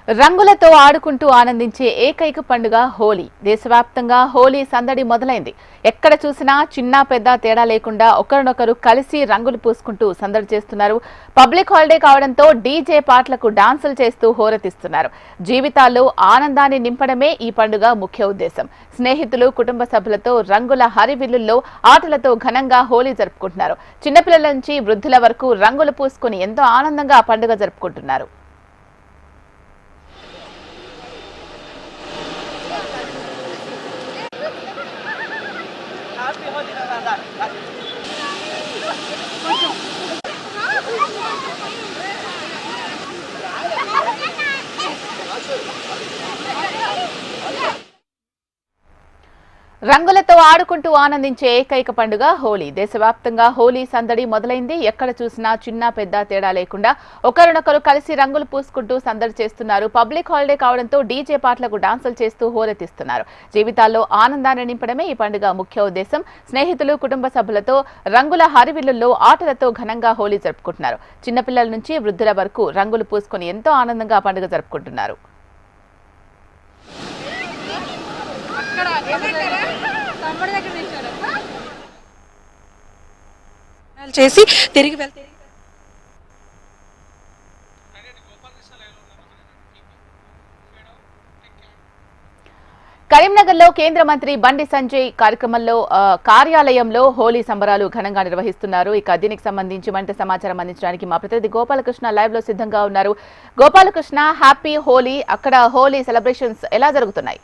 రంగులతో ఆడుకుంటూ ఆనందించే ఏకైక పండుగ హోలీ. దేశవ్యాప్తంగా హోలీ సందడి మొదలైంది. ఎక్కడ చూసినా చిన్న పెద్ద తేడా లేకుండా ఒకరినొకరు కలిసి రంగులు పూసుకుంటూ సందడి చేస్తున్నారు. పబ్లిక్ హాలిడే కావడంతో డీజే పాటలకు డాన్సులు చేస్తూ హోరెత్తిస్తున్నారు. జీవితాల్లో ఆనందాన్ని నింపడమే ఈ పండుగ ముఖ్య ఉద్దేశం. స్నేహితులు, కుటుంబ సభ్యులతో రంగుల హరివిల్లుల్లో ఆటలతో ఘనంగా హోలీ జరుపుకుంటున్నారు. చిన్నపిల్లల నుంచి వృద్ధుల వరకు రంగులు పూసుకుని ఎంతో ఆనందంగా పండుగ జరుపుకుంటున్నారు. రంగులతో ఆడుకుంటూ ఆనందించే ఏకైక పండుగ హోలీ. దేశవ్యాప్తంగా హోలీ సందడి మొదలైంది. ఎక్కడ చూసినా చిన్న పెద్ద తేడా లేకుండా ఒకరినొకరు కలిసి రంగులు పూసుకుంటూ సందడి చేస్తున్నారు. పబ్లిక్ హాలిడే కావడంతో డీజే పాటలకు డాన్సులు చేస్తూ హోరెత్తిస్తున్నారు. జీవితాల్లో ఆనందాన్ని నింపడమే ఈ పండుగ ముఖ్య ఉద్దేశం. స్నేహితులు, కుటుంబ సభ్యులతో రంగుల హరివిల్లుల్లో ఆటలతో ఘనంగా హోలీ జరుపుకుంటున్నారు. చిన్నపిల్లల నుంచి వృద్ధుల వరకు రంగులు పూసుకుని ఎంతో ఆనందంగా పండుగ జరుపుకుంటున్నారు. చేసి తిరిగి వెళ్తే కరీంనగర్లో కేంద్ర మంత్రి బండి సంజయ్ కార్యాలయంలో హోలీ సంబరాలు ఘనంగా నిర్వహిస్తున్నారు. ఇక దీనికి సంబంధించి మరింత సమాచారం అందించడానికి మా ప్రతినిధి గోపాలకృష్ణ లైవ్ లో సిద్ధంగా ఉన్నారు. గోపాలకృష్ణ, హ్యాపీ హోలీ. అక్కడ హోలీ సెలబ్రేషన్స్ ఎలా జరుగుతున్నాయి?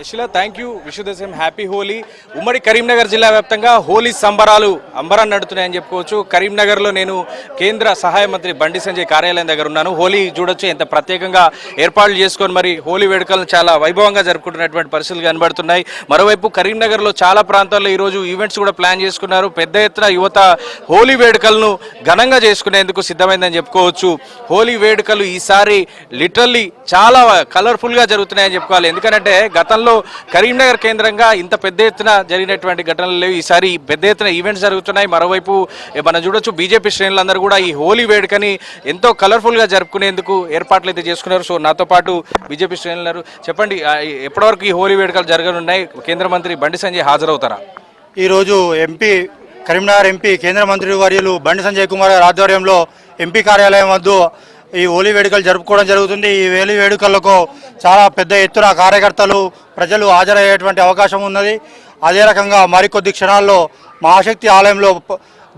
యశిలా, thank you. Wish the same happy Holi. ఉమ్మడి కరీంనగర్ జిల్లా వ్యాప్తంగా హోలీ సంబరాలు అంబరాన్ని నడుతున్నాయని చెప్పుకోవచ్చు. కరీంనగర్లో నేను కేంద్ర సహాయ మంత్రి బండి సంజయ్ కార్యాలయం దగ్గర ఉన్నాను. హోలీ చూడొచ్చు, ఎంత ప్రత్యేకంగా ఏర్పాట్లు చేసుకొని మరి హోలీ వేడుకలను చాలా వైభవంగా జరుపుకుంటున్నటువంటి పరిస్థితులు కనబడుతున్నాయి. మరోవైపు కరీంనగర్లో చాలా ప్రాంతాల్లో ఈరోజు ఈవెంట్స్ కూడా ప్లాన్ చేసుకున్నారు. పెద్ద ఎత్తున యువత హోలీ వేడుకలను ఘనంగా చేసుకునేందుకు సిద్ధమైందని చెప్పుకోవచ్చు. హోలీ వేడుకలు ఈసారి లిటరల్లీ చాలా కలర్ఫుల్గా జరుగుతున్నాయని చెప్పుకోవాలి. ఎందుకంటే గతంలో కరీంనగర్ కేంద్రంగా ఇంత పెద్ద ఎత్తున జరిగినటువంటి ఘటనలు లేవు. ఈసారి పెద్ద ఎత్తున ఈవెంట్స్ జరుగుతున్నాయి. మరోవైపు మనం చూడొచ్చు, బీజేపీ శ్రేణులందరూ కూడా ఈ హోలీ వేడుకని ఎంతో కలర్ఫుల్గా జరుపుకునేందుకు ఏర్పాట్లు అయితే చేసుకున్నారు. సో నాతో పాటు బీజేపీ శ్రేణులు, చెప్పండి, ఎప్పటివరకు ఈ హోలీ వేడుకలు జరగనున్నాయి? కేంద్ర మంత్రి బండి సంజయ్ హాజరవుతారా? ఈరోజు కరీంనగర్ ఎంపీ కేంద్ర మంత్రి వర్యులు బండి సంజయ్ కుమార్ గారి ఆధ్వర్యంలో ఎంపీ కార్యాలయం వద్ద ఈ హోలీ వేడుకలు జరుపుకోవడం జరుగుతుంది. ఈ హోలీ వేడుకలకు చాలా పెద్ద ఎత్తున కార్యకర్తలు, ప్రజలు హాజరయ్యేటువంటి అవకాశం ఉన్నది. అదే రకంగా మరికొద్ది క్షణాల్లో మహాశక్తి ఆలయంలో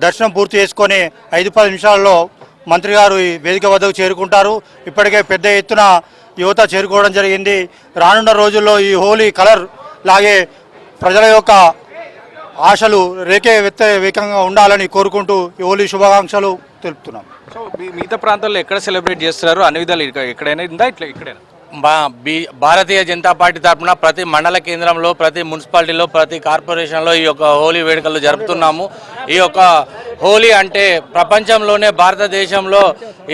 దర్శనం పూర్తి చేసుకొని 5-10 నిమిషాల్లో మంత్రి గారు ఈ వేదిక వద్దకు చేరుకుంటారు. ఇప్పటికే పెద్ద ఎత్తున యువత చేరుకోవడం జరిగింది. రానున్న రోజుల్లో ఈ హోలీ కలర్ లాగే ప్రజల యొక్క ఆశలు రేఖవేకంగా ఉండాలని కోరుకుంటూ ఈ హోలీ శుభాకాంక్షలు తెలుపుతున్నాం. సో మిగతా ప్రాంతాల్లో ఎక్కడ సెలబ్రేట్ చేస్తున్నారు? అన్ని విధాలు ఎక్కడైనా ఉందా? ఇక్కడైనా భారతీయ జనతా పార్టీ తరఫున ప్రతి మండల కేంద్రంలో, ప్రతి మున్సిపాలిటీలో, ప్రతి కార్పొరేషన్లో ఈ యొక్క హోలీ వేడుకలు జరుపుతున్నాము. ఈ యొక్క హోలీ అంటే ప్రపంచంలోనే భారతదేశంలో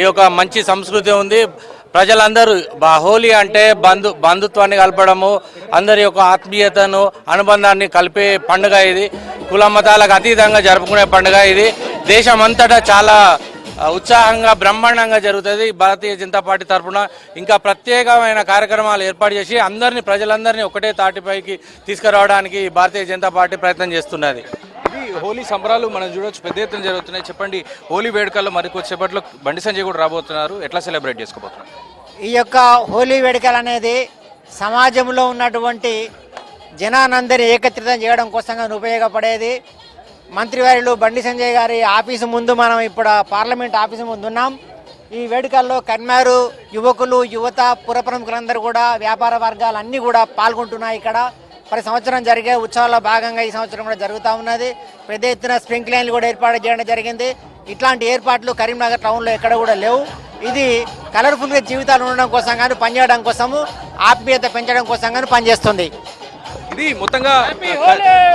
ఈ యొక్క మంచి సంస్కృతి ఉంది. ప్రజలందరూ హోలీ అంటే బంధుత్వాన్ని కలపడము, అందరి యొక్క ఆత్మీయతను, అనుబంధాన్ని కలిపే పండుగ ఇది. కుల మతాలకు అతీతంగా జరుపుకునే పండుగ ఇది. దేశమంతటా చాలా ఉత్సాహంగా, బ్రహ్మాండంగా జరుగుతుంది. భారతీయ జనతా పార్టీ తరఫున ఇంకా ప్రత్యేకమైన కార్యక్రమాలు ఏర్పాటు చేసి ప్రజలందరినీ ఒకటే తాటిపైకి తీసుకురావడానికి భారతీయ జనతా పార్టీ ప్రయత్నం చేస్తున్నది. ఇది హోలీ సంబరాలు మనం చూడొచ్చు, పెద్ద ఎత్తున జరుగుతున్నాయి. చెప్పండి, హోలీ వేడుకల్లో మరికొద్దిసేపట్లో బండి సంజయ్ కూడా రాబోతున్నారు. ఎట్లా సెలబ్రేట్ చేసుకోబోతున్నారు? ఈ యొక్క హోలీ వేడుకలు అనేది సమాజంలో ఉన్నటువంటి జనానందరినీ ఏకత్రితం చేయడం కోసంగా ఉపయోగపడేది. మంత్రివర్యులు బండి సంజయ్ గారి ఆఫీసు ముందు మనం ఇప్పుడు పార్లమెంట్ ఆఫీసు ముందు ఉన్నాం. ఈ వేడుకల్లో కరీంనగర్ యువకులు, యువత, పుర ప్రముఖులందరూ కూడా, వ్యాపార వర్గాలు అన్నీ కూడా పాల్గొంటున్నాయి. ఇక్కడ ప్రతి సంవత్సరం జరిగే ఉత్సవాల్లో భాగంగా ఈ సంవత్సరం కూడా జరుగుతూ ఉన్నది. పెద్ద ఎత్తున స్ప్రింక్ లైన్లు కూడా ఏర్పాటు చేయడం జరిగింది. ఇట్లాంటి ఏర్పాట్లు కరీంనగర్ టౌన్లో ఎక్కడ కూడా లేవు. ఇది కలర్ఫుల్గా జీవితాలు ఉండడం కోసం కానీ, పనిచేయడం కోసము, ఆత్మీయత పెంచడం కోసం కానీ పనిచేస్తుంది. ఇది మొత్తంగా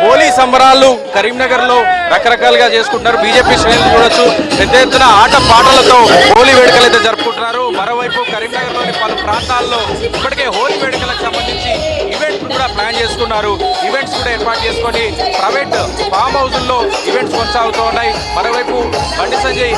హోలీ సంబరాలు కరీంనగర్ లో రకరకాలుగా చేసుకుంటున్నారు. బీజేపీ శ్రేణులు చూడొచ్చు, పెద్ద ఎత్తున ఆట పాటలతో హోలీ వేడుకలు అయితే జరుపుకుంటున్నారు. మరోవైపు కరీంనగర్ లోని పలు ప్రాంతాల్లో ఇప్పటికే హోలీ వేడుకలకు సంబంధించి ఈవెంట్లు కూడా ప్లాన్ చేసుకున్నారు. ఈవెంట్స్ కూడా ఏర్పాటు చేసుకొని ప్రైవేట్ ఫామ్ హౌజుల్లో ఈవెంట్స్ కొనసాగుతూ ఉన్నాయి. మరోవైపు బండి సంజయ్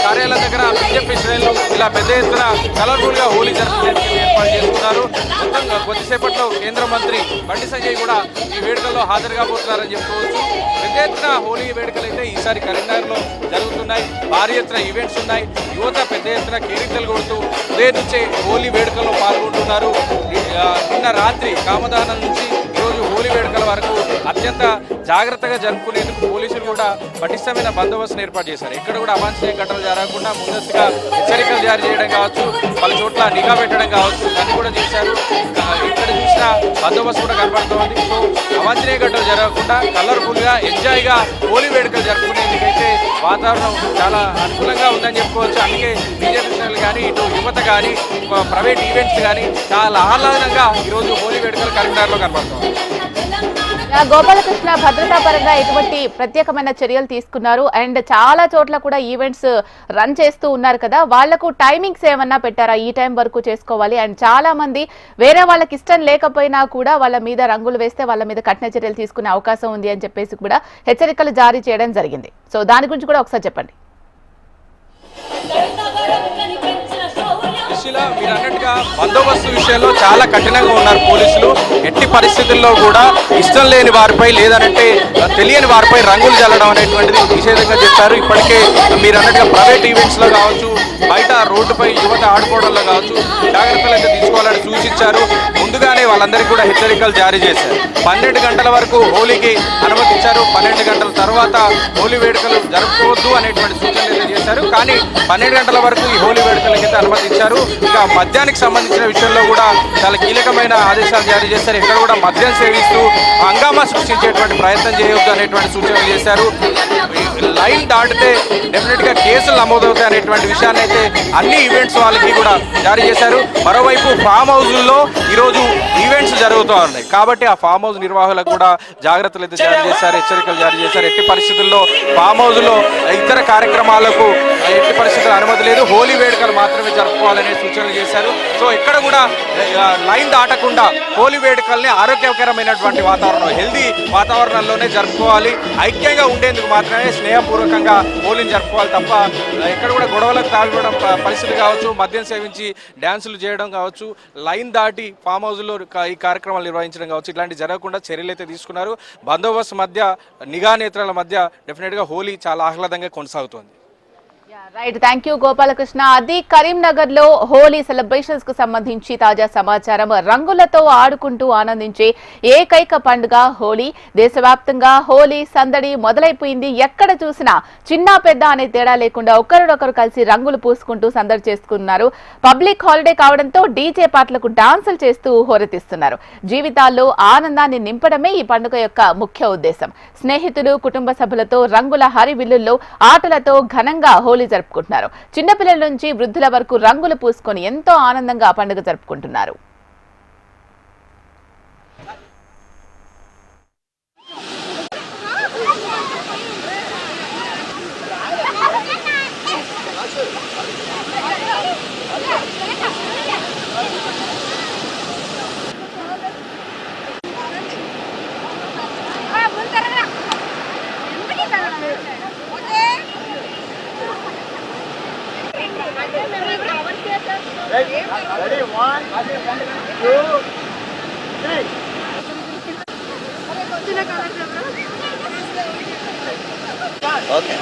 కార్యాలయం దగ్గర బీజేపీ శ్రేణులు ఇలా పెద్ద ఎత్తున కలర్ఫుల్గా హోలీ జరుపుకోవడానికి ఏర్పాటు చేసుకున్నారు. మొత్తంగా కొద్దిసేపట్లో కేంద్ర మంత్రి బండి సంజయ్ కూడా ఈ వేడుకల్లో హాజరు కాబోతున్నారని చెప్పుకోవచ్చు. పెద్ద ఎత్తున హోలీ వేడుకలు అయితే ఈసారి కరీంనగర్లో జరుగుతున్నాయి. భారీ ఎత్తున ఈవెంట్స్ ఉన్నాయి. యువత పెద్ద ఎత్తున కేరింతలు కొడుతూ ఉదయం నుంచే హోలీ వేడుకల్లో పాల్గొంటున్నారు. నిన్న రాత్రి కామదహనం నుంచి ఈరోజు హోలీ వేడుకల వరకు అత్యంత జాగ్రత్తగా జరుపుకునేందుకు పోలీసులు కూడా పటిష్టమైన బందోబస్తును ఏర్పాటు చేశారు. ఇక్కడ కూడా అవాంఛనీయ ఘటనలు జరగకుండా ముందస్తుగా హెచ్చరికలు జారీ చేయడం కావచ్చు, పలు చోట్ల నిఘా పెట్టడం కావచ్చు, దాన్ని కూడా చేశారు. ఇక్కడ చూసిన బందోబస్తు కూడా కనబడుతోంది. సో అవాంఛనీయ ఘటనలు జరగకుండా కలర్ఫుల్గా ఎంజాయ్గా హోలీ వేడుకలు జరుపుకునేందుకైతే వాతావరణం చాలా అనుకూలంగా ఉందని చెప్పుకోవచ్చు. అందుకే బీజేపీ శ్రేణులు కానీ, ఇటు యువత కానీ, ప్రైవేట్ ఈవెంట్స్ కానీ చాలా ఆహ్లాదంగా ఈరోజు హోలీ వేడుకలు కరీంనగర్లో కనబడుతోంది. గోపాలకృష్ణ భద్రతా పరంగా ఎటువంటి ప్రత్యేకమైన చర్యలు తీసుకున్నారు అండ్ చాలా చోట్ల కూడా ఈవెంట్స్ రన్ చేస్తూ ఉన్నారు కదా, వాళ్లకు టైమింగ్స్ ఏమన్నా పెట్టారా? ఈ టైం వరకు చేసుకోవాలి అండ్ చాలా మంది వేరే వాళ్ళకి ఇష్టం లేకపోయినా కూడా వాళ్ళ మీద రంగులు వేస్తే వాళ్ళ మీద కఠిన చర్యలు తీసుకునే అవకాశం ఉంది అని చెప్పేసి కూడా హెచ్చరికలు జారీ చేయడం జరిగింది. సో దాని గురించి కూడా ఒకసారి చెప్పండి. మీరు అన్నట్టుగా బందోబస్తు విషయంలో చాలా కఠినంగా ఉన్నారు పోలీసులు. ఎట్టి పరిస్థితుల్లో కూడా ఇష్టం లేని వారిపై లేదనంటే తెలియని వారిపై రంగులు చల్లడం అనేటువంటిది నిషేధంగా చెప్పారు. ఇప్పటికే మీరు అన్నట్టుగా ప్రైవేట్ ఈవెంట్స్లో కావచ్చు, బయట రోడ్డుపై యువత ఆడుకోవడంలో కావచ్చు జాగ్రత్తలు అయితే తీసుకోవాలని సూచించారు. ముందుగానే వాళ్ళందరికీ కూడా హెచ్చరికలు జారీ చేశారు. 12 గంటల వరకు హోలీకి అనుమతించారు. 12 గంటల తర్వాత హోలీ వేడుకలు జరుపుకోవద్దు అనేటువంటి సూచనలు అయితే చేశారు. కానీ 12 గంటల వరకు ఈ హోలీ వేడుకలకైతే అనుమతించారు. ఇక మద్యానికి సంబంధించిన విషయంలో కూడా చాలా కీలకమైన ఆదేశాలు జారీ చేశారు. ఇక్కడ కూడా మద్యం సేవిస్తూ హంగామా సృష్టించేటువంటి ప్రయత్నం చేయవద్దు అనేటువంటి సూచనలు చేశారు. లైన్ దాటితే డెఫినెట్గా కేసులు నమోదవుతాయి అనేటువంటి విషయాన్ని అయితే అన్ని ఈవెంట్స్ వాళ్ళకి కూడా జారీ చేశారు. మరోవైపు ఫామ్ హౌజుల్లో ఈరోజు ఈవెంట్స్ జరుగుతూ ఉన్నాయి కాబట్టి ఆ ఫామ్ హౌస్ నిర్వాహకులకు కూడా జాగ్రత్తలు అయితే జారీ చేశారు, హెచ్చరికలు జారీ చేశారు. ఎట్టి పరిస్థితుల్లో ఫామ్ హౌజ్లో ఇతర కార్యక్రమాలకు ఎట్టి పరిస్థితుల్లో అనుమతి లేదు, హోలీ వేడుకలు మాత్రమే జరుపుకోవాలనే సూచనలు చేశారు. సో ఇక్కడ కూడా లైన్ దాటకుండా హోలీ వేడుకల్ని ఆరోగ్యకరమైనటువంటి వాతావరణం, హెల్దీ వాతావరణంలోనే జరుపుకోవాలి. ఐక్యంగా ఉండేందుకు మాత్రమే స్నేహపూర్వకంగా హోలీని జరుపుకోవాలి తప్ప ఎక్కడ కూడా గొడవలకు తాగడం పరిస్థితి కావచ్చు, మద్యం సేవించి డ్యాన్సులు చేయడం కావచ్చు, లైన్ దాటి ఫామ్ హౌస్లో ఈ కార్యక్రమాలు నిర్వహించడం కావచ్చు, ఇట్లాంటి జరగకుండా చర్యలు అయితే తీసుకున్నారు. బందోబస్తు మధ్య, నిఘా నేత్రాల మధ్య డెఫినెట్గా హోలీ చాలా ఆహ్లాదంగా కొనసాగుతోంది. Right, thank you Gopalakrishna. అది కరీంనగర్ లో హోలీ సెలబ్రేషన్స్ కు సంబంధించి తాజా సమాచారం. రంగులతో ఆడుకుంటూ ఆనందించే ఏకైక పండుగ హోలీ. దేశవ్యాప్తంగా హోలీ సందడి మొదలైపోయింది. ఎక్కడ చూసినా చిన్న పెద్ద అనే తేడా లేకుండా ఒకరినొకరు కలిసి రంగులు పూసుకుంటూ సందడి చేసుకున్నారు. పబ్లిక్ హాలిడే కావడంతో డీజే పాటలకు డాన్సులు చేస్తూ హోరెత్తిస్తున్నారు. జీవితాల్లో ఆనందాన్ని నింపడమే ఈ పండుగ యొక్క ముఖ్య ఉద్దేశం. స్నేహితులు, కుటుంబ సభ్యులతో రంగుల హరివిల్లుల్లో ఆటలతో ఘనంగా హోలీ జరుపుకుంటున్నారు. చిన్నపిల్లల నుంచి వృద్ధుల వరకు రంగులు పూసుకొని ఎంతో ఆనందంగా పండుగ జరుపుకుంటున్నారు. Ready? 1, 2, 3. Okay.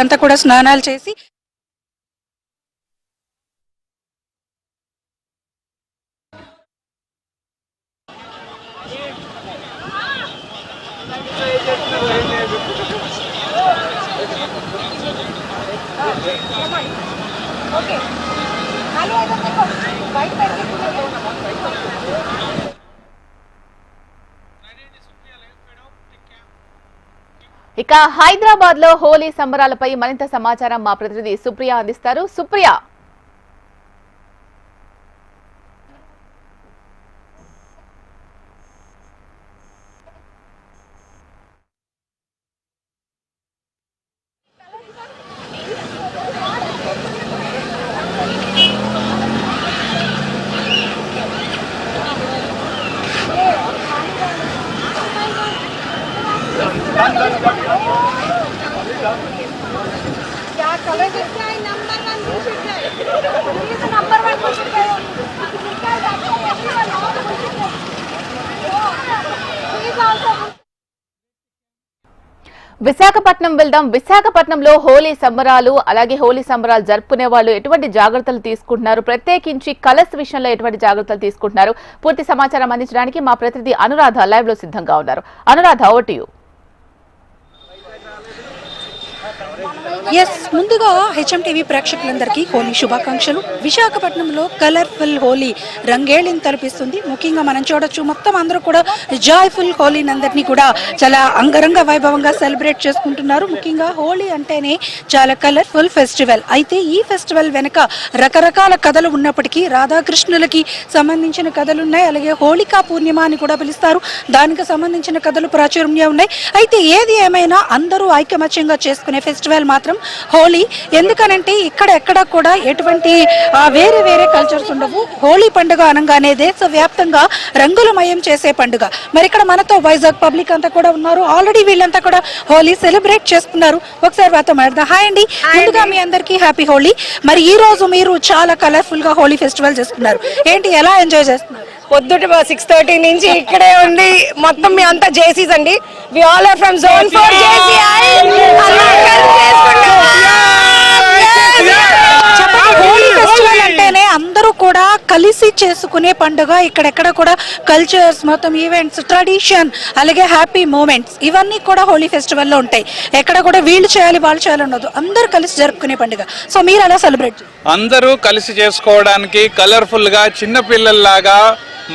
అంతా కూడా స్నానాలు చేసి ఇక హైదరాబాద్ లో హోలీ సంబరాలపై మరింత సమాచారం మా ప్రతినిధి సుప్రియ అందిస్తారు. సుప్రియ, విశాఖపట్నం వెళ్దాం. విశాఖపట్నంలో హోలీ సంబరాలు, అలాగే హోలీ సంబరాలు జరుపుకునే వాళ్ళు ఎటువంటి జాగ్రత్తలు తీసుకుంటున్నారు, ప్రత్యేకించి కలర్స్ విషయంలో ఎటువంటి జాగ్రత్తలు తీసుకుంటున్నారు, పూర్తి సమాచారం అందించడానికి మా ప్రతినిధి అనురాధ లైవ్ లో సిద్ధంగా ఉన్నారు. Anuradha, over to you. Yes, ముందుగా హెచ్ఎంటీవీ ప్రేక్షకులందరికీ హోలీ శుభాకాంక్షలు. విశాఖపట్నంలో కలర్ఫుల్ హోలీ రంగేళిని తలపిస్తుంది. ముఖ్యంగా మనం చూడొచ్చు, మొత్తం అందరూ కూడా జాయ్ఫుల్ హోలీని అందరినీ కూడా చాలా అంగరంగ వైభవంగా సెలబ్రేట్ చేసుకుంటున్నారు. ముఖ్యంగా హోలీ అంటేనే చాలా కలర్ఫుల్ ఫెస్టివల్. అయితే ఈ ఫెస్టివల్ వెనుక రకరకాల కథలు ఉన్నప్పటికీ రాధాకృష్ణులకి సంబంధించిన కథలు ఉన్నాయి, అలాగే హోళికా పూర్ణిమ అని కూడా పిలుస్తారు, దానికి సంబంధించిన కథలు ప్రాచుర్యంగా ఉన్నాయి. అయితే ఏది ఏమైనా అందరూ ఐకమత్యంగా చేసుకునే ఫెస్టివల్ మాత్రం హోలీ. ఎందుకనంటే ఇక్కడ ఎక్కడ కూడా ఎటువంటి వేరే వేరే కల్చర్స్ ఉండవు. హోలీ పండుగ అనగానే దేశవ్యాప్తంగా రంగులమయం చేసే పండుగ. మరి ఇక్కడ మనతో వైజాగ్ పబ్లిక్ అంతా కూడా ఉన్నారు. ఆల్రెడీ వీళ్ళంతా కూడా హోలీ సెలబ్రేట్ చేసుకున్నారు. ఒకసారి వారితో మాట్లాడదాం. హాయ్ అండి, ముందుగా మీ అందరికీ హ్యాపీ హోలీ. మరి ఈ రోజు మీరు చాలా కలర్ఫుల్ గా హోలీ ఫెస్టివల్ చేసుకున్నారు. ఏంటి, ఎలా ఎంజాయ్ చేస్తున్నారు? పొద్దుట 6:30 నుంచి ఇక్కడే ఉండి మొత్తం మీ అంతా జేసీస్ అండి. We all are from zone 4 JCI. Holi festival అంటేనే అందరూ కూడా కలిసి చేసుకునే పండుగ. ఇక్కడెక్కడ కూడా కల్చర్స్, మొత్తం ఈవెంట్స్, ట్రెడిషన్, అలాగే హ్యాపీ మూమెంట్స్ ఇవన్నీ కూడా హోలీ ఫెస్టివల్ లో ఉంటాయి. ఎక్కడ కూడా వీళ్ళు చేయాలి వాళ్ళు చేయాలి ఉండదు, అందరూ కలిసి జరుపుకునే పండుగ. సో మీరు ఎలా సెలబ్రేట్? అందరూ కలిసి చేసుకోవడానికి కలర్ఫుల్ గా చిన్న పిల్లల్లాగా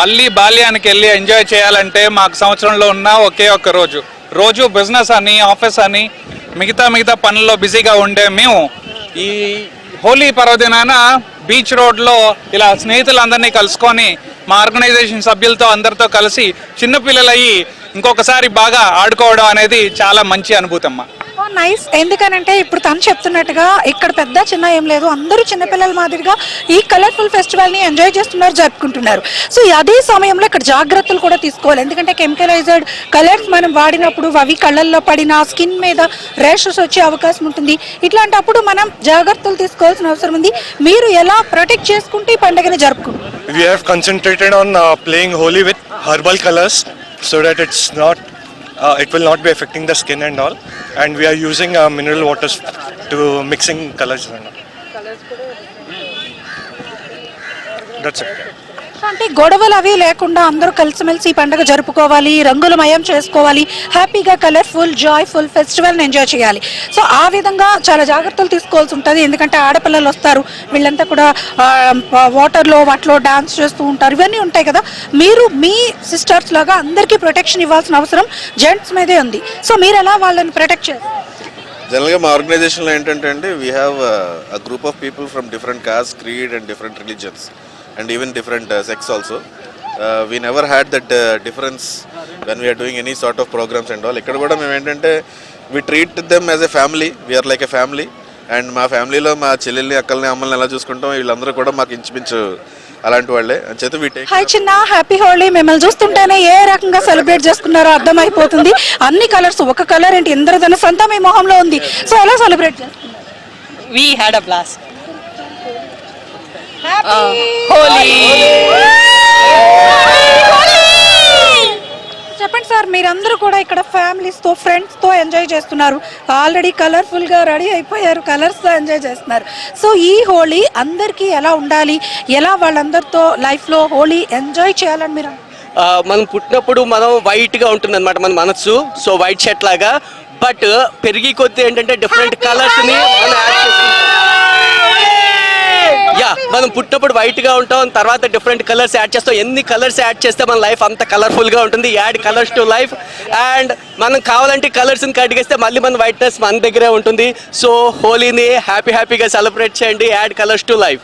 మళ్ళీ బాల్యానికి వెళ్ళి ఎంజాయ్ చేయాలంటే మాకు సంవత్సరంలో ఉన్న ఒకే ఒక్క రోజు బిజినెస్ అని, ఆఫీస్ అని, మిగతా పనుల్లో బిజీగా ఉండే మేము ఈ హోలీ పర్వదినాన బీచ్ రోడ్లో ఇలా స్నేహితులందరినీ కలుసుకొని మా ఆర్గనైజేషన్ సభ్యులతో అందరితో కలిసి చిన్నపిల్లలయ్యి ఇంకొకసారి బాగా ఆడుకోవడం అనేది చాలా మంచి అనుభూతమ్మా. నైస్. ఎందుకనంటే ఇప్పుడు తను చెప్తున్నట్టుగా ఇక్కడ పెద్ద చిన్న ఏం లేదు, అందరూ చిన్నపిల్లల మాదిరిగా ఈ కలర్ఫుల్ ఫెస్టివల్ ని ఎంజాయ్ చేస్తున్నారు, జరుపుకుంటున్నారు. సో అదే సమయంలో ఇక్కడ జాగ్రత్తలు కూడా తీసుకోవాలి. ఎందుకంటే కెమికలైజ్డ్ కలర్స్ మనం వాడినప్పుడు అవి కళ్ళల్లో పడిన స్కిన్ మీద ర్యాషెస్ వచ్చే అవకాశం ఉంటుంది. ఇట్లాంటప్పుడు మనం జాగ్రత్తలు తీసుకోవాల్సిన అవసరం ఉంది. మీరు ఎలా ప్రొటెక్ట్ చేసుకుంటూ ఈ పండుగని జరుపుకుంటారు? We have concentrated on playing Holi with herbal colors so that it will not be affecting the skin and all, and we are using mineral waters to mixing colors and all. That's it. అంటే గొడవలు అవి లేకుండా అందరూ కలిసిమెలిసి ఈ పండుగ జరుపుకోవాలి, రంగులమయం చేసుకోవాలి, హ్యాపీగా కలర్ఫుల్ జాయ్ఫుల్ ఫెస్టివల్ని ఎంజాయ్ చేయాలి. సో ఆ విధంగా చాలా జాగ్రత్తలు తీసుకోవాల్సి ఉంటుంది. ఎందుకంటే ఆడపిల్లలు వస్తారు, వీళ్ళంతా కూడా వాటర్లో వాటిలో డాన్స్ చేస్తూ ఉంటారు, ఇవన్నీ ఉంటాయి కదా. మీరు మీ సిస్టర్స్ లాగా అందరికీ ప్రొటెక్షన్ ఇవ్వాల్సిన అవసరం జెంట్స్ మీదే ఉంది. సో మీరు ఎలా వాళ్ళని ప్రొటెక్ట్ చేస్తారు? జనరల్గా మా ఆర్గనైజేషన్లో ఏంటంటే అండి, we have a group of people from different cost, creed and different religions and even different sex also. We never had that difference when we are doing any sort of programs and all. Ikkada kuda mem entante we treat them as a family. We are like a family, and మా ఫ్యామిలీలో మా చెల్లెల్ని, అక్కల్ని, అమ్మల్ని ఎలా చూసుకుంటాం వీళ్ళందరూ కూడా మాకు ఇంచుమించు అలాంటి వాళ్ళే అని చేత we take. హాయ్ చిన్న, హ్యాపీ హోలీ. మిమ్మల్ని చూస్తుంటేనే ఏ రకంగా సెలబ్రేట్ చేసుకున్నారో అర్థమైపోతుంది. అన్ని కలర్స్, ఒక కలర్ ఏంటి ఇంద్రధనుస్సు అంతా మీ మొహంలో ఉంది. సో ఎలా సెలబ్రేట్ చేసుకున్నారు? We had a blast. చెప్పండి సార్, మీరందరూ కూడా ఇక్కడ ఫ్యామిలీస్తో ఫ్రెండ్స్తో ఎంజాయ్ చేస్తున్నారు. ఆల్రెడీ కలర్ఫుల్గా రెడీ అయిపోయారు, కలర్స్తో ఎంజాయ్ చేస్తున్నారు. సో ఈ హోలీ అందరికీ ఎలా ఉండాలి, ఎలా వాళ్ళందరితో లైఫ్లో హోలీ ఎంజాయ్ చేయాలని మీరు? మనం పుట్టినప్పుడు మనం వైట్గా ఉంటుంది అనమాట మన మనసు, సో వైట్ షర్ట్ లాగా. బట్ పెరిగి కొద్దీ ఏంటంటే డిఫరెంట్ కలర్స్ని మనం యాడ్ చేసుకుంటాం. మనం పుట్టినప్పుడు వైట్ గా ఉంటాం, తర్వాత డిఫరెంట్ కలర్స్ యాడ్ చేస్తాం. ఎన్ని కలర్స్ యాడ్ చేస్తే మన లైఫ్ అంత కలర్ఫుల్ గా ఉంటుంది. Add colours to life. And మనం కావాలంటే కలర్స్ ని కడిగేస్తే మళ్ళీ మన వైట్నెస్ మన దగ్గరే ఉంటుంది. సో హోలీని హ్యాపీగా సెలబ్రేట్ చేయండి. Add colours to life.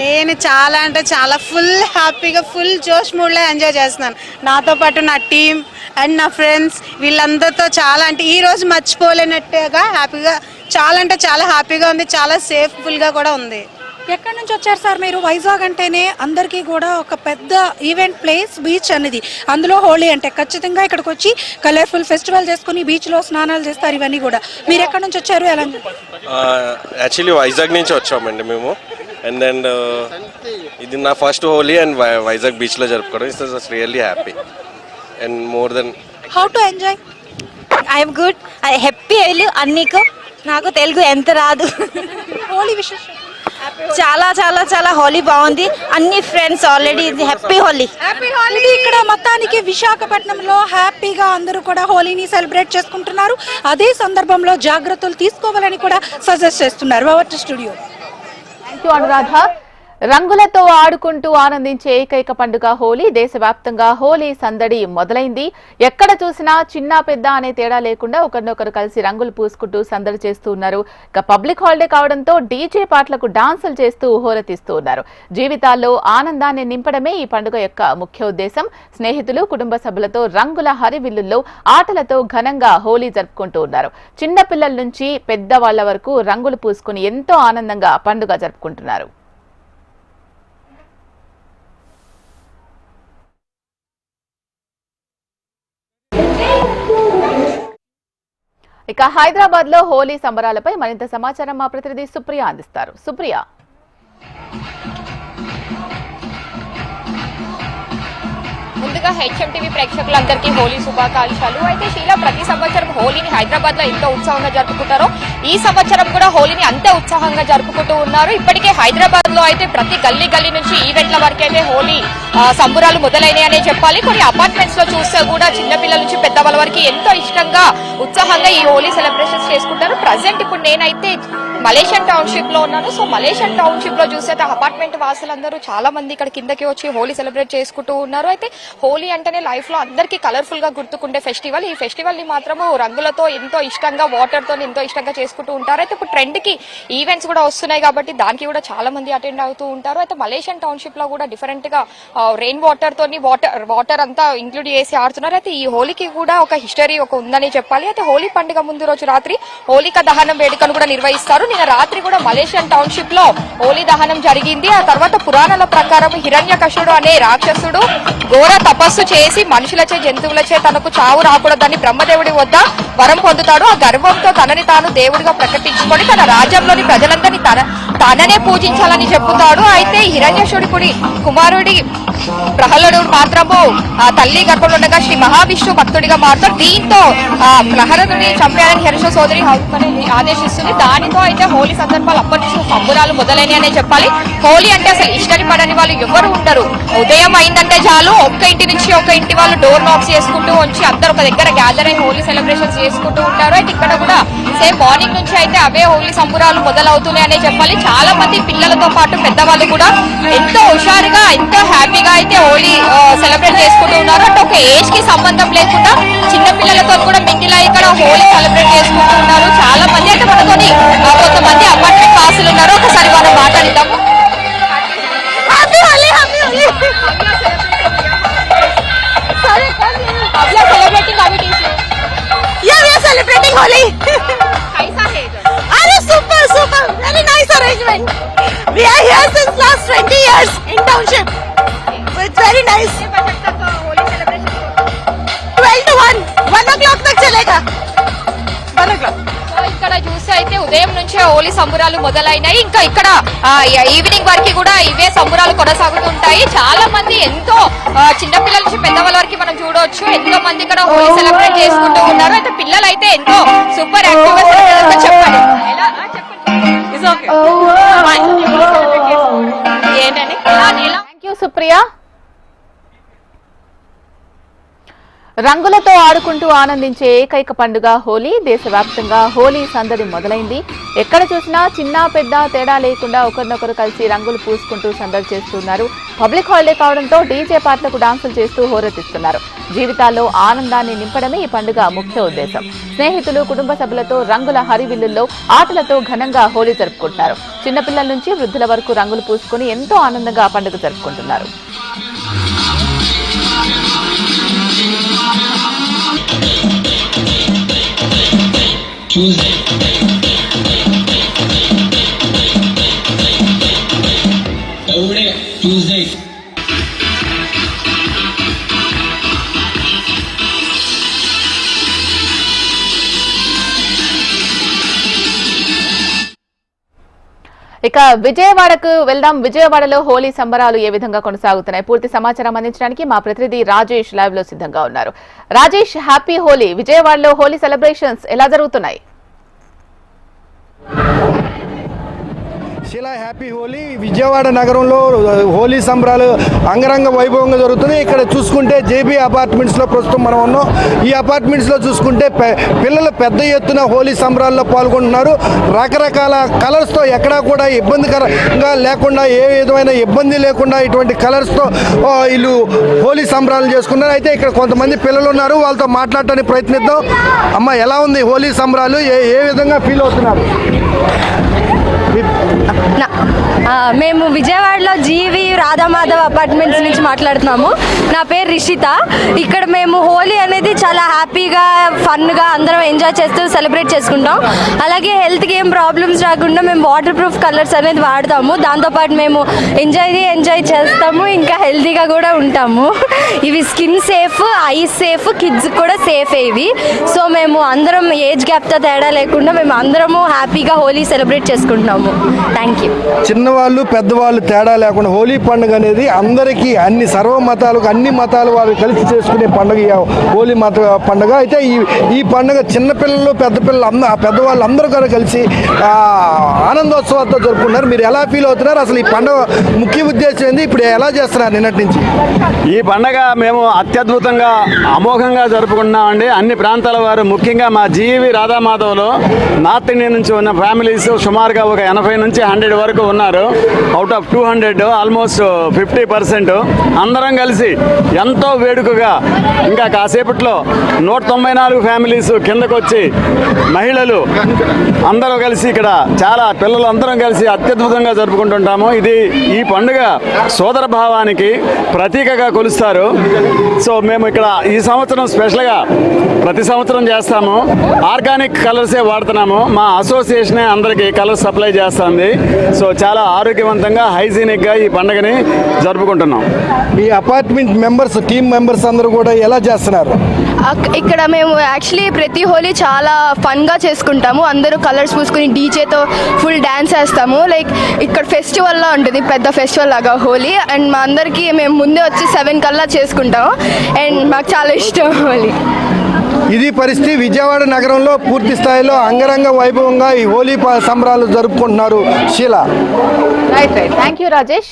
నేను చాలా అంటే చాలా ఫుల్ హ్యాపీగా, ఫుల్ జోష్ మూడ్లో ఎంజాయ్ చేస్తున్నాను. నాతో పాటు నా టీం అండ్ నా ఫ్రెండ్స్ వీళ్ళందరితో చాలా అంటే ఈరోజు మర్చిపోలేనట్టుగా హ్యాపీగా, చాలా అంటే చాలా హ్యాపీగా ఉంది, చాలా సేఫ్ఫుల్గా కూడా ఉంది. ఎక్కడి నుంచి వచ్చారు సార్ మీరు? వైజాగ్ అంటేనే అందరికీ కూడా ఒక పెద్ద ఈవెంట్ ప్లేస్ బీచ్ అనేది, అందులో హోలీ అంటే ఖచ్చితంగా ఇక్కడికి వచ్చి కలర్ఫుల్ ఫెస్టివల్ చేసుకుని బీచ్లో స్నానాలు చేస్తారు. ఇవన్నీ కూడా మీరు ఎక్కడి నుంచి వచ్చారు? ఎలా? యాక్చువల్లీ వైజాగ్ నుంచి వచ్చామండి మేము. అండ్ దెన్ ఇది నా ఫస్ట్ హోలీ అండ్ వైజాగ్ బీచ్లో జరుపుకోవడం it's really happy and more then. How to enjoy? I'm good. Happy Holi అన్నీకు. నాకు తెలుగు ఎంత రాదు. హోలీ విశేషం చాలా చాలా చాలా హోలీ బాగుంది. అన్ని ఫ్రెండ్స్ ఆల్రెడీ హ్యాపీ హోలీ. ఇక్కడ మొత్తానికి విశాఖపట్నంలో హ్యాపీగా అందరూ కూడా హోలీని సెలబ్రేట్ చేసుకుంటున్నారు. అదే సందర్భంలో జాగ్రత్తలు తీసుకోవాలని కూడా సజెస్ట్ చేస్తున్నారు. Over to studio. Thank you Anuradha. రంగులతో ఆడుకుంటూ ఆనందించే ఏకైక పండుగ హోలీ. దేశవ్యాప్తంగా హోలీ సందడి మొదలైంది. ఎక్కడ చూసినా చిన్న పెద్ద అనే తేడా లేకుండా ఒకరినొకరు కలిసి రంగులు పూసుకుంటూ సందడి చేస్తూ ఉన్నారు. ఇక పబ్లిక్ హాలిడే కావడంతో డీజే పాటలకు డాన్సులు చేస్తూ హోరెత్తిస్తూ ఉన్నారు. జీవితాల్లో ఆనందాన్ని నింపడమే ఈ పండుగ యొక్క ముఖ్య ఉద్దేశం. స్నేహితులు, కుటుంబ సభ్యులతో రంగుల హరివిల్లుల్లో ఆటలతో ఘనంగా హోలీ జరుపుకుంటూ ఉన్నారు. చిన్న పిల్లల నుంచి పెద్దవాళ్ల వరకు రంగులు పూసుకుని ఎంతో ఆనందంగా పండుగ జరుపుకుంటున్నారు. ఇక హైదరాబాద్ లో హోలీ సంబరాలపై మరింత సమాచారం మా ప్రతినిధి సుప్రియ అందిస్తారు. సుప్రియ. ముందుగా హెచ్ఎంటీవీ ప్రేక్షకులందరికీ హోలీ శుభాకాంక్షలు. అయితే శీలా, ప్రతి సంవత్సరం హోలీని హైదరాబాద్ లో ఎంతో ఉత్సాహంగా జరుపుకుంటారో ఈ సంవత్సరం కూడా హోలీని అంతే ఉత్సాహంగా జరుపుకుంటూ ఉన్నారు. ఇప్పటికే హైదరాబాద్ లో అయితే ప్రతి గల్లీ గల్లీ నుంచి ఈవెంట్ల వరకు అయితే హోలీ సంబరాలు మొదలైనాయనే చెప్పాలి. కొన్ని అపార్ట్మెంట్స్ లో చూస్తే కూడా చిన్నపిల్లల నుంచి పెద్దవాళ్ళ వరకు ఎంతో ఇష్టంగా ఉత్సాహంగా ఈ హోలీ సెలబ్రేషన్స్ చేసుకుంటారు. ప్రజెంట్ ఇప్పుడు నేనైతే మలేషియన్ టౌన్షిప్ లో ఉన్నాను. సో మలేషియన్ టౌన్షిప్ లో చూస్తే అపార్ట్మెంట్ వాసులందరూ చాలా మంది ఇక్కడ కిందకి వచ్చి హోలీ సెలబ్రేట్ చేసుకుంటూ ఉన్నారు. అయితే హోలీ అంటేనే లైఫ్ లో అందరికీ కలర్ఫుల్ గా గుర్తుకుండే ఫెస్టివల్. ఈ ఫెస్టివల్ ని మాత్రము రంగులతో ఎంతో ఇష్టంగా, వాటర్ తో ఎంతో ఇష్టంగా చేసుకుంటూ ఉంటారు. అయితే ఇప్పుడు ట్రెండ్ కి ఈవెంట్స్ కూడా వస్తున్నాయి కాబట్టి దానికి కూడా చాలా మంది అటెండ్ అవుతూ ఉంటారు. అయితే మలేషియన్ టౌన్షిప్ లో కూడా డిఫరెంట్ గా రెయిన్ వాటర్ తోని వాటర్ అంతా ఇంక్లూడ్ చేసి ఆడుతున్నారు. అయితే ఈ హోలీకి కూడా ఒక హిస్టరీ ఒక ఉందని చెప్పాలి. అయితే హోలీ పండుగ ముందు రోజు రాత్రి హోలికా దహనం వేడుకను కూడా నిర్వహిస్తారు. నిన్న రాత్రి కూడా మలేషియన్ టౌన్షిప్ లో హోలీ దహనం జరిగింది. ఆ తర్వాత పురాణాల ప్రకారం హిరణ్యకశుడు అనే రాక్షసుడు ఘోర తపస్సు చేసి మనుషులచే జంతువులచే తనకు చావు రాకూడదని బ్రహ్మదేవుడి వద్ద వరం పొందుతాడు. ఆ గర్వంతో తనని తాను దేవుడిగా ప్రకటించుకొని తన రాజ్యంలోని ప్రజలందరినీ తననే పూజించాలని చెప్పుతాడు. అయితే హిరణ్యశుడి కుమారుడి ప్రహ్లాదుడు మాత్రము ఆ తల్లి గర్భంలో ఉండగా శ్రీ మహావిష్ణు భక్తుడిగా మారుతాడు. దీంతో ప్రహ్లాదుని చంపేయాలని హిరణ్య సోదరి ఆదేశిస్తుంది. దానితో అయితే హోలీ సందర్భాలు అప్పటి నుంచి సంబురాలు మొదలైననే చెప్పాలి. హోలీ అంటే అసలు ఇష్టం పడని వాళ్ళు ఎవరు ఉండరు. ఉదయం అయిందంటే చాలు ఒక్క ఇంటి నుంచి ఒక ఇంటి వాళ్ళు డోర్ నాక్స్ చేసుకుంటూ వచ్చి అందరు ఒక దగ్గర గ్యాదర్ అయి హోలీ సెలబ్రేషన్స్ చేసుకుంటూ ఉంటారు. అయితే ఇక్కడ కూడా సేమ్ మార్నింగ్ నుంచి అయితే అవే హోలీ సంబురాలు మొదలవుతున్నాయి అనే చెప్పాలి. చాలా మంది పిల్లలతో పాటు పెద్దవాళ్ళు కూడా ఎంతో హుషారుగా ఎంతో హ్యాపీగా అయితే హోలీ సెలబ్రేట్ చేసుకుంటూ ఉన్నారు. అంటే ఒక ఏజ్ కి సంబంధం లేకుండా చిన్న పిల్లలతో కూడా మింగిలా ఇక్కడ హోలీ సెలబ్రేట్ చేసుకుంటూ ఉన్నారు. చాలా మంది అయితే మనతోని కొంతమంది అపార్ట్మెంట్ వాసులు ఉన్నారు. ఒకసారి మనం మాట్లాడిద్దాము. Celebrating Holi. Are super super very nice arrangement. We are here since last 20 years in township. So it's very nice. 12 to 1 o'clock तक चलेगा. 1 o'clock. ఇక్కడ చూస్తే అయితే ఉదయం నుంచే హోలీ సంబురాలు మొదలైనాయి. ఇంకా ఇక్కడ ఈవినింగ్ వరకు కూడా ఇవే సంబురాలు కొనసాగుతుంటాయి. చాలా మంది ఎంతో చిన్నపిల్లల నుంచి పెద్దవాళ్ళ వరకు మనం చూడవచ్చు. ఎంతో మంది ఇక్కడ హోలీ సెలబ్రేట్ చేసుకుంటూ ఉన్నారు. అయితే పిల్లలు అయితే ఎంతో సూపర్ యాక్టివ్ గా సెలబ్రేట్ చెప్పండి. ఏంటని థ్యాంక్ యూ సుప్రియ. రంగులతో ఆడుకుంటూ ఆనందించే ఏకైక పండుగ హోలీ. దేశవ్యాప్తంగా హోలీ సందడి మొదలైంది. ఎక్కడ చూసినా చిన్న పెద్ద తేడా లేకుండా ఒకరినొకరు కలిసి రంగులు పూసుకుంటూ సందడి చేస్తున్నారు. పబ్లిక్ హాలిడే కావడంతో డీజే పాటలకు డాన్సులు చేస్తూ హోరెత్తిస్తున్నారు. జీవితాల్లో ఆనందాన్ని నింపడమే ఈ పండుగ ముఖ్య ఉద్దేశం. స్నేహితులు, కుటుంబ సభ్యులతో రంగుల హరివిల్లుల్లో ఆటలతో ఘనంగా హోలీ జరుపుకుంటున్నారు. చిన్నపిల్లల నుంచి వృద్ధుల వరకు రంగులు పూసుకుని ఎంతో ఆనందంగా పండుగ జరుపుకుంటున్నారు. Tuesday. ఇక విజయవాడకు వెళ్దాం. విజయవాడలో హోలీ సంబరాలు ఏ విధంగా కొనసాగుతున్నాయి పూర్తి సమాచారం అందించడానికి మా ప్రతినిధి రాజేష్ లైవ్ లో సిద్ధంగా ఉన్నారు. రాజేష్, హ్యాపీ హోలీ. విజయవాడలో హోలీ సెలబ్రేషన్స్ ఎలా జరుగుతున్నాయి? శిలా హ్యాపీ హోలీ. విజయవాడ నగరంలో హోలీ సంబరాలు అంగరంగ వైభవంగా జరుగుతుంది. ఇక్కడ చూసుకుంటే జేబీ అపార్ట్మెంట్స్లో ప్రస్తుతం మనం ఉన్నాం. ఈ అపార్ట్మెంట్స్లో చూసుకుంటే పిల్లలు పెద్ద ఎత్తున హోలీ సంబరాల్లో పాల్గొంటున్నారు. రకరకాల కలర్స్తో ఎక్కడా కూడా ఇబ్బందికరంగా లేకుండా, ఏ విధమైన ఇబ్బంది లేకుండా ఇటువంటి కలర్స్తో వీళ్ళు హోలీ సంబరాలు చేసుకున్నారు. అయితే ఇక్కడ కొంతమంది పిల్లలు ఉన్నారు, వాళ్ళతో మాట్లాడటానికి ప్రయత్నిద్దాం. అమ్మ, ఎలా ఉంది హోలీ సంబరాలు? ఏ విధంగా ఫీల్ అవుతున్నారు? మేము విజయవాడలో జీవి రాధామాధవ్ అపార్ట్మెంట్స్ నుంచి మాట్లాడుతున్నాము. నా పేరు రిషిత. ఇక్కడ మేము హోలీ అనేది చాలా హ్యాపీగా, ఫన్గా అందరం ఎంజాయ్ చేస్తూ సెలబ్రేట్ చేసుకుంటాం. అలాగే హెల్త్కి ఏం ప్రాబ్లమ్స్ రాకుండా మేము వాటర్ ప్రూఫ్ కలర్స్ అనేది వాడతాము. దాంతోపాటు మేము ఎంజాయ్ చేస్తాము, ఇంకా హెల్తీగా కూడా ఉంటాము. ఇవి skin safe, ice safe, kids కూడా సేఫ్ ఇవి. సో మేము అందరం ఏజ్ గ్యాప్తో తేడా లేకుండా మేము అందరము హ్యాపీగా హోలీ సెలబ్రేట్ చేసుకుంటున్నాము. Thank you. చిన్నవాళ్ళు పెద్దవాళ్ళు తేడా లేకుండా హోలీ పండుగ అనేది అందరికీ, అన్ని సర్వ మతాలకు, అన్ని మతాలు వారు కలిసి చేసుకునే పండుగ హోలీ మత పండుగ. అయితే ఈ పండుగ చిన్నపిల్లలు పెద్దవాళ్ళు అందరూ కూడా కలిసి ఆనందోత్సవాలతో జరుపుకుంటున్నారు. మీరు ఎలా ఫీల్ అవుతున్నారు? అసలు ఈ పండుగ ముఖ్య ఉద్దేశం ఏంది? ఇప్పుడు ఎలా చేస్తున్నారు నిన్నటి నుంచి? ఈ పండుగ మేము అత్యద్భుతంగా, అమోఘంగా జరుపుకుంటున్నామండి. అన్ని ప్రాంతాల వారు, ముఖ్యంగా మా జీవి రాధామాధవ్లో నార్త్ ఇండియా నుంచి ఉన్న ఫ్యామిలీస్ సుమారుగా ఒక 80 నుంచి 100 వరకు ఉన్నారు. అవుట్ ఆఫ్ 200 ఆల్మోస్ట్ 50% అందరం కలిసి ఎంతో వేడుకగా, ఇంకా కాసేపట్లో 194 ఫ్యామిలీస్ కిందకు వచ్చి మహిళలు అందరూ కలిసి ఇక్కడ చాలా పిల్లలు అందరం కలిసి అత్యద్భుతంగా జరుపుకుంటుంటాము. ఈ పండుగ సోదర భావానికి ప్రతీకగా కొలుస్తారు. సో మేము ఇక్కడ ఈ సంవత్సరం స్పెషల్గా ప్రతి సంవత్సరం చేస్తాము. ఆర్గానిక్ కలర్సే వాడుతున్నాము. మా అసోసియేషనే అందరికీ కలర్స్ సప్లై చేస్తుంది. సో చాలా ఆరోగ్యవంతంగా, హైజీనిక్గా ఈ పండుగని జరుపుకుంటున్నాం. మీ అపార్ట్మెంట్ మెంబర్స్, టీమ్ మెంబర్స్ అందరూ కూడా ఎలా చేస్తున్నారు? ఇక్కడ మేము యాక్చువల్లీ ప్రతి హోలీ చాలా ఫన్గా చేసుకుంటాము. అందరూ కలర్స్ పూసుకుని డీజేతో ఫుల్ డ్యాన్స్ వేస్తాము. లైక్ ఇక్కడ ఫెస్టివల్లా ఉంటుంది, పెద్ద ఫెస్టివల్ లాగా హోలీ. అండ్ మా అందరికీ మేము ముందే వచ్చి 7 కల్లా చేసుకుంటాము. అండ్ మాకు చాలా ఇష్టం హోలీ. ఇది పరిస్థితి. విజయవాడ నగరంలో పూర్తి స్థాయిలో అంగరంగ వైభవంగా ఈ హోలీ సంబరాలు జరుపుకుంటున్నారు. Sheela. Right. Thank you Rajesh.